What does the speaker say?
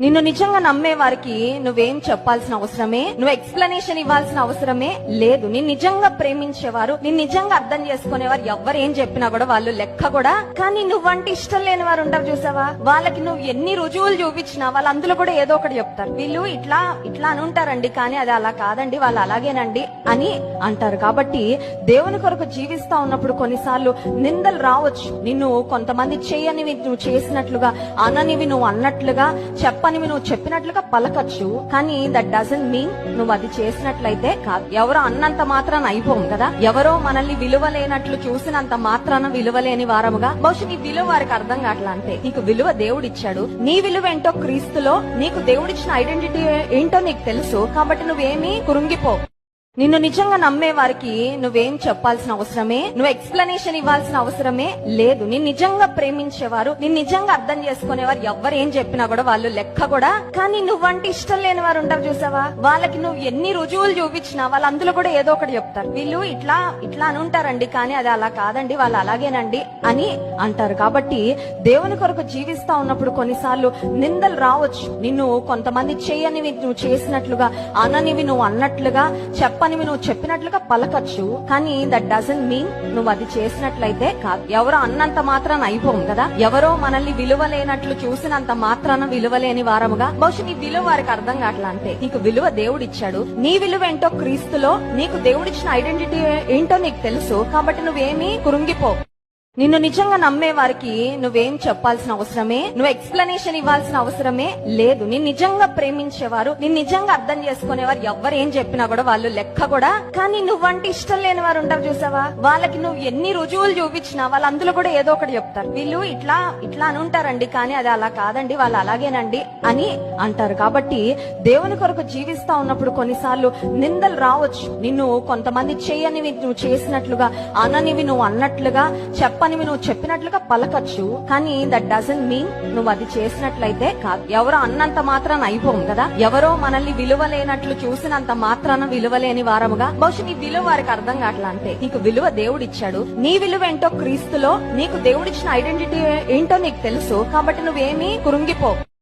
నిన్ను నిజంగా నమ్మే వారికి నువ్వేం చెప్పాల్సిన అవసరమే, నువ్వు ఎక్స్ప్లెనేషన్ ఇవ్వాల్సిన అవసరమే లేదు. నిన్ను నిజంగా ప్రేమించేవారు, నిన్ను నిజంగా అర్థం చేసుకునేవారు ఎవరు ఏం చెప్పినా కూడా వాళ్ళు లెక్క కూడా. కానీ నువ్వంటే ఇష్టం లేని వారు ఉంటారు చూసావా, వాళ్ళకి నువ్వు ఎన్ని రుజువులు చూపించినా వాళ్ళు అందులో కూడా ఏదో ఒకటి చెప్తారు. వీళ్ళు ఇట్లా ఇట్లా అని ఉంటారండి, కానీ అది అలా కాదండి, వాళ్ళు అలాగేనండి అని అంటారు. కాబట్టి దేవుని కొరకు జీవిస్తా ఉన్నప్పుడు కొన్నిసార్లు నిందలు రావచ్చు. నిన్ను కొంతమంది చేయనివి నువ్వు చేసినట్లుగా, అననివి నువ్వు అన్నట్లుగా, చెప్పనివి నువ్వు చెప్పినట్లుగా పలకచ్చు. కానీ దట్ డజంట్ మీన్ నువ్వు అది చేసినట్లయితే కాదు. ఎవరో అన్నంత మాత్రాన అయిపోం కదా. ఎవరో మనల్ని విలువలేనట్లు చూసినంత మాత్రాన విలువలేని వారముగా, బహుశా నీ విలువ వారికి అర్థం కావట్లా. అంటే నీకు విలువ దేవుడిచ్చాడు, నీ విలువ ఏంటో క్రీస్తులో, నీకు దేవుడిచ్చిన ఐడెంటిటీ ఏంటో నీకు తెలుసు. కాబట్టి నువ్వేమీ కురుంగిపో. నిన్ను నిజంగా నమ్మే వారికి నువ్వేం చెప్పాల్సిన అవసరమే, నువ్వు ఎక్స్ప్లెనేషన్ ఇవ్వాల్సిన అవసరమే లేదు. నిన్ను నిజంగా ప్రేమించేవారు, నిన్ను నిజంగా అర్థం చేసుకునేవారు ఎవరు ఏం చెప్పినా కూడా వాళ్ళు లెక్క కూడా. కానీ నువ్వంటే ఇష్టం లేని వారు ఉంటారు చూసావా, వాళ్ళకి నువ్వు ఎన్ని రుజువులు చూపించినా వాళ్ళు అందులో కూడా ఏదో ఒకటి చెప్తారు. వీళ్ళు ఇట్లా ఇట్లా అని ఉంటారండి, కానీ అది అలా కాదండి, వాళ్ళు అలాగేనండి అని అంటారు. కాబట్టి దేవుని కొరకు జీవిస్తా ఉన్నప్పుడు కొన్నిసార్లు నిందలు రావచ్చు. నిన్ను కొంతమంది చేయనివి నువ్వు చేసినట్లుగా, అననివి నువ్వు అన్నట్లుగా, చెప్పనివి నువ్వు చెప్పినట్లుగా పలకచ్చు. కానీ దట్ డజంట్ మీన్ నువ్వు అది చేసినట్లయితే కాదు. ఎవరో అన్నంత మాత్రాన అయిపోం కదా. ఎవరో మనల్ని విలువలేనట్లు చూసినంత మాత్రాన విలువలేని వారముగా, బహుశా నీ విలువ వారికి అర్థం కావట్లా. అంటే నీకు విలువ దేవుడిచ్చాడు, నీ విలువ ఏంటో క్రీస్తులో, నీకు దేవుడిచ్చిన ఐడెంటిటీ ఏంటో నీకు తెలుసు. కాబట్టి నువ్వేమీ కురుంగిపో. నిన్ను నిజంగా నమ్మే వారికి నువ్వేం చెప్పాల్సిన అవసరమే, నువ్వు ఎక్స్ప్లెనేషన్ ఇవ్వాల్సిన అవసరమే లేదు. నిన్ను నిజంగా ప్రేమించేవారు, నిన్ను నిజంగా అర్థం చేసుకునేవారు ఎవరు ఏం చెప్పినా కూడా వాళ్ళు లెక్క కూడా. కానీ నువ్వంటే ఇష్టం లేని వారు ఉంటారు చూసావా, వాళ్ళకి నువ్వు ఎన్ని రుజువులు చూపించినా వాళ్ళు అందులో కూడా ఏదో ఒకటి చెప్తారు. వీళ్ళు ఇట్లా ఇట్లా అని ఉంటారండి, కానీ అది అలా కాదండి, వాళ్ళు అలాగేనండి అని అంటారు. కాబట్టి దేవుని కొరకు జీవిస్తా ఉన్నప్పుడు కొన్నిసార్లు నిందలు రావచ్చు. నిన్ను కొంతమంది చేయనివి నువ్వు చేసినట్లుగా, అననివి నువ్వు అన్నట్లుగా, చెప్పనివి నువ్వు చెప్పినట్లుగా పలకచ్చు. కానీ దట్ డజంట్ మీన్ నువ్వు అది చేసినట్లయితే కాదు. ఎవరో అన్నంత మాత్రాన అయిపోం కదా. ఎవరో మనల్ని విలువలేనట్లు చూసినంత మాత్రాన విలువలేని వారముగా, బహుశా నీ విలువ వారికి అర్థం కావట్లా. అంటే నీకు విలువ దేవుడిచ్చాడు, నీ విలువ ఏంటో క్రీస్తులో, నీకు దేవుడిచ్చిన ఐడెంటిటీ ఏంటో నీకు తెలుసు. కాబట్టి నువ్వేమీ కురుంగిపో.